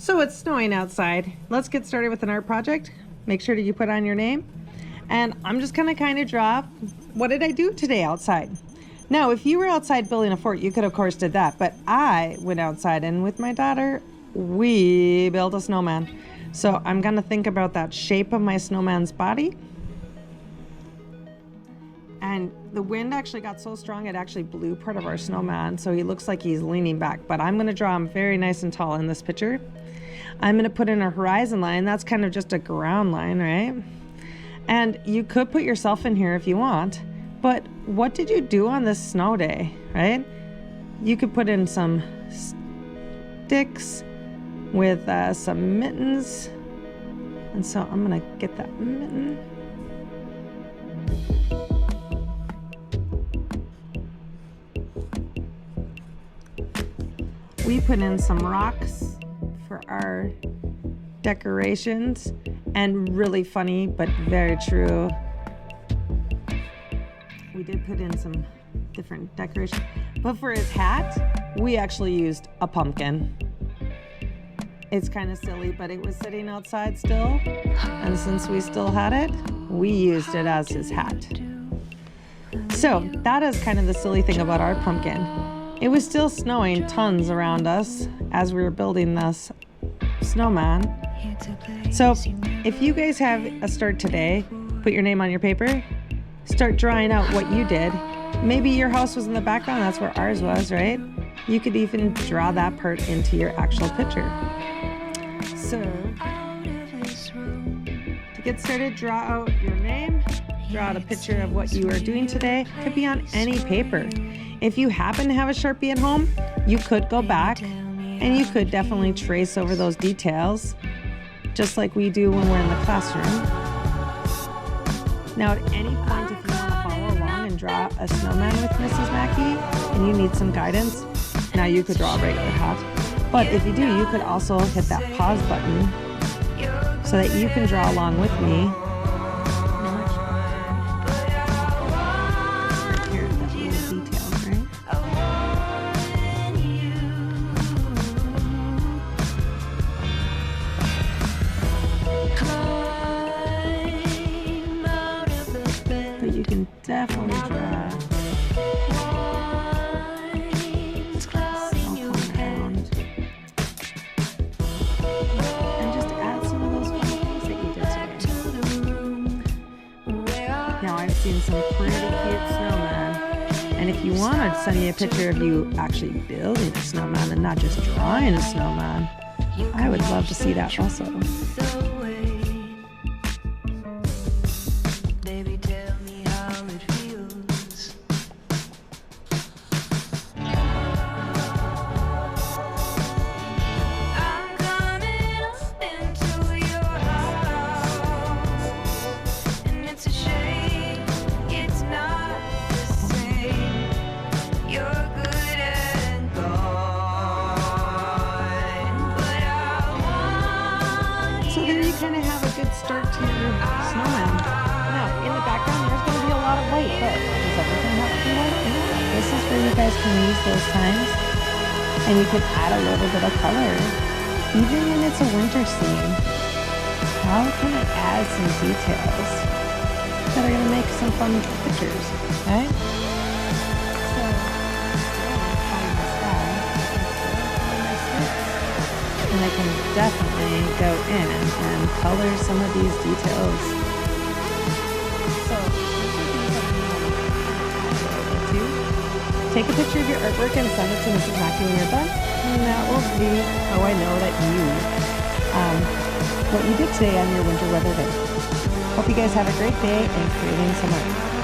So it's snowing outside. Let's get started with an art project. Make sure that you put on your name. And I'm just gonna kind of draw, what did I do today outside? Now, if you were outside building a fort, you could of course did that, but I went outside and with my daughter, we built a snowman. So I'm gonna think about that shape of my snowman's body. And the wind actually got so strong, it actually blew part of our snowman. So he looks like he's leaning back, but I'm gonna draw him very nice and tall in this picture. I'm gonna put in a horizon line. That's kind of just a ground line, right? And you could put yourself in here if you want, but what did you do on this snow day, right? You could put in some sticks with some mittens. And so I'm gonna get that mitten. We put in some rocks for our decorations, and really funny, but very true. We did put in some different decorations, but for his hat, we actually used a pumpkin. It's kind of silly, but it was sitting outside still, and since we still had it, we used it as his hat. So that is kind of the silly thing about our pumpkin. It was still snowing tons around us as we were building this snowman. So if you guys have a start today, put your name on your paper, start drawing out what you did. Maybe your house was in the background, that's where ours was, right? You could even draw that part into your actual picture. So to get started, draw out your name, draw out a picture of what you are doing today. It could be on any paper. If you happen to have a Sharpie at home, you could go back and you could definitely trace over those details, just like we do when we're in the classroom. Now, at any point, if you want to follow along and draw a snowman with Mrs. Mackey and you need some guidance, now you could draw a regular hat. But if you do, you could also hit that pause button so that you can draw along with me. You can definitely draw around and just add some of those fun things that you did today. Now I've seen some pretty cute snowmen, and if you want to send me a picture of you actually building a snowman and not just drawing a snowman, I would love to see that also. So there you kind of have a good start to your snowman. Now, in the background, there's going to be a lot of white, but does everything have to be white? No. This is where you guys can use those times, and you can add a little bit of color. Even when it's a winter scene, how can I add some details that are going to make some fun pictures, right? And I can definitely go in and color some of these details. So, take a picture of your artwork and send it to Mrs. Mackey when you're done, and that will be how I know that what you did today on your winter weather day. Hope you guys have a great day and creating some art.